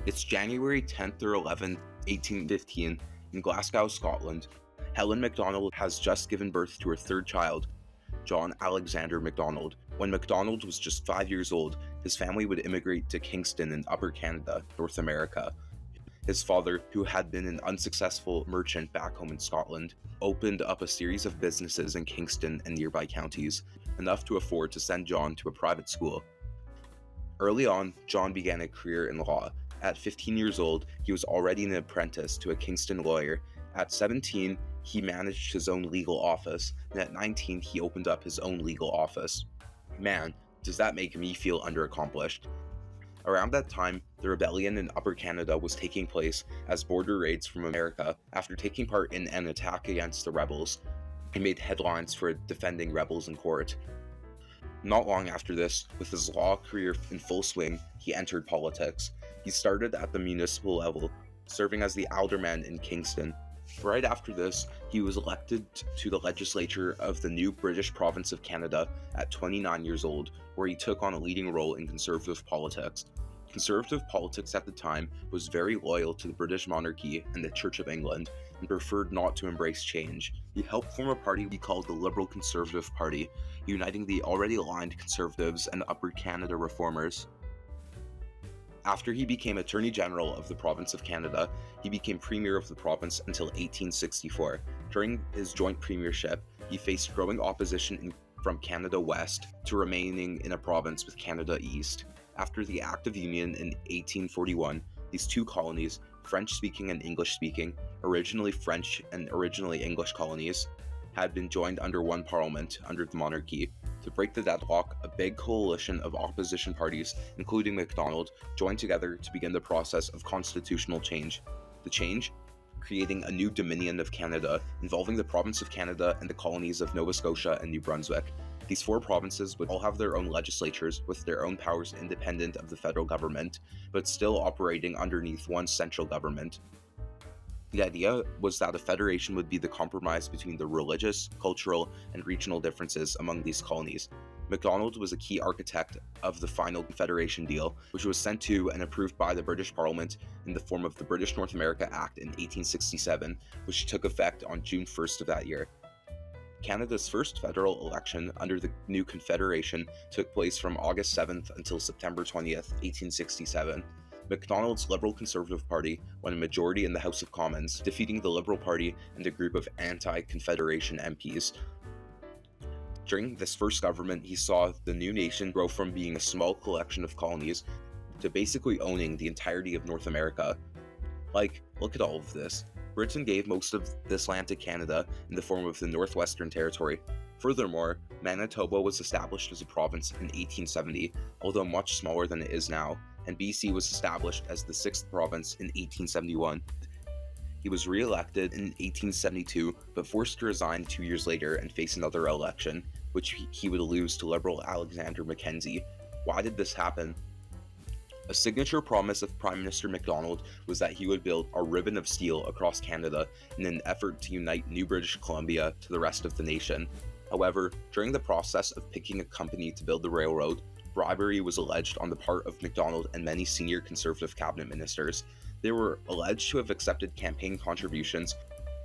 It's January 10th or 11th, 1815, in Glasgow, Scotland. Helen MacDonald has just given birth to her third child, John Alexander MacDonald. When MacDonald was just 5 years old, his family would immigrate to Kingston in Upper Canada, North America. His father, who had been an unsuccessful merchant back home in Scotland, opened up a series of businesses in Kingston and nearby counties, enough to afford to send John to a private school. Early on, John began a career in law. At 15 years old, he was already an apprentice to a Kingston lawyer. At 17, he managed his own legal office, and at 19, he opened up his own legal office. Man, does that make me feel underaccomplished. Around that time, the rebellion in Upper Canada was taking place as border raids from America. After taking part in an attack against the rebels, he made headlines for defending rebels in court. Not long after this, with his law career in full swing, he entered politics. He started at the municipal level, serving as the alderman in Kingston. Right after this, he was elected to the legislature of the new British province of Canada at 29 years old, where he took on a leading role in conservative politics. Conservative politics at the time was very loyal to the British monarchy and the Church of England, and preferred not to embrace change. He helped form a party he called the Liberal Conservative Party, uniting the already aligned Conservatives and Upper Canada Reformers. After he became Attorney General of the Province of Canada, he became Premier of the province until 1864. During his joint premiership, he faced growing opposition from Canada West to remaining in a province with Canada East. After the Act of Union in 1841, these two colonies, French-speaking and English-speaking, originally French and originally English colonies, had been joined under one parliament under the monarchy. To break the deadlock, a big coalition of opposition parties, including MacDonald, joined together to begin the process of constitutional change. The change? Creating a new Dominion of Canada, involving the province of Canada and the colonies of Nova Scotia and New Brunswick. These four provinces would all have their own legislatures with their own powers independent of the federal government, but still operating underneath one central government. The idea was that a federation would be the compromise between the religious, cultural, and regional differences among these colonies. MacDonald was a key architect of the final Confederation deal, which was sent to and approved by the British Parliament in the form of the British North America Act in 1867, which took effect on June 1st of that year. Canada's first federal election under the new Confederation took place from August 7th until September 20th, 1867. MacDonald's Liberal Conservative Party won a majority in the House of Commons, defeating the Liberal Party and a group of anti-Confederation MPs. During this first government, he saw the new nation grow from being a small collection of colonies to basically owning the entirety of North America. Look at all of this. Britain gave most of this land to Canada in the form of the Northwestern Territory. Furthermore, Manitoba was established as a province in 1870, although much smaller than it is now, and BC was established as the 6th province in 1871. He was re-elected in 1872, but forced to resign 2 years later and face another election, which he would lose to Liberal Alexander Mackenzie. Why did this happen? A signature promise of Prime Minister MacDonald was that he would build a ribbon of steel across Canada in an effort to unite New British Columbia to the rest of the nation. However, during the process of picking a company to build the railroad, bribery was alleged on the part of MacDonald and many senior Conservative cabinet ministers. They were alleged to have accepted campaign contributions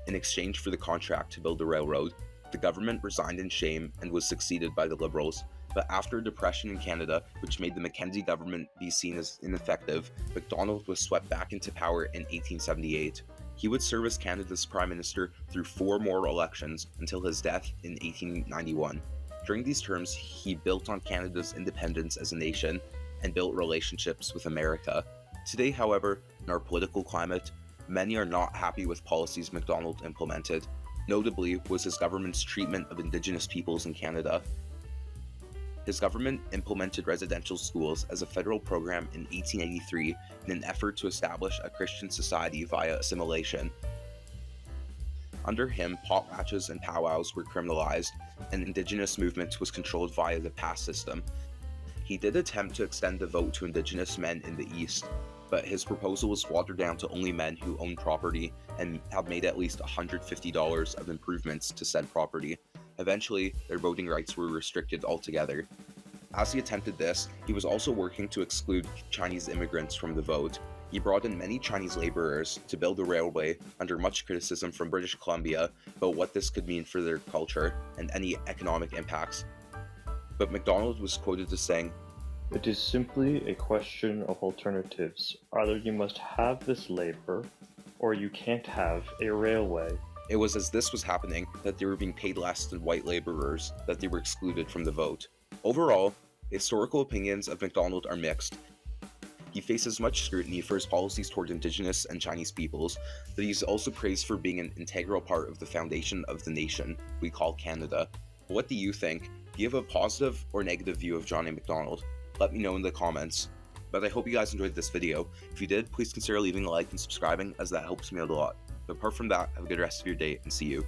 in exchange for the contract to build the railroad. The government resigned in shame and was succeeded by the Liberals. But after a depression in Canada, which made the Mackenzie government be seen as ineffective, MacDonald was swept back into power in 1878. He would serve as Canada's Prime Minister through 4 more elections until his death in 1891. During these terms, he built on Canada's independence as a nation and built relationships with America. Today, however, in our political climate, many are not happy with policies MacDonald implemented. Notably was his government's treatment of Indigenous peoples in Canada. His government implemented residential schools as a federal program in 1883 in an effort to establish a Christian society via assimilation. Under him, potlatches and powwows were criminalized, and Indigenous movement was controlled via the pass system. He did attempt to extend the vote to Indigenous men in the East, but his proposal was watered down to only men who owned property and had made at least $150 of improvements to said property. Eventually, their voting rights were restricted altogether. As he attempted this, he was also working to exclude Chinese immigrants from the vote. He brought in many Chinese laborers to build a railway under much criticism from British Columbia about what this could mean for their culture and any economic impacts. But MacDonald was quoted as saying, "It is simply a question of alternatives. Either you must have this labor, or you can't have a railway." It was as this was happening that they were being paid less than white laborers that they were excluded from the vote. Overall, historical opinions of MacDonald are mixed. He faces much scrutiny for his policies toward Indigenous and Chinese peoples, but he's also praised for being an integral part of the foundation of the nation we call Canada. What do you think? Do you have a positive or negative view of John A. MacDonald? Let me know in the comments. But I hope you guys enjoyed this video. If you did, please consider leaving a like and subscribing, as that helps me out a lot. But apart from that, have a good rest of your day and see you.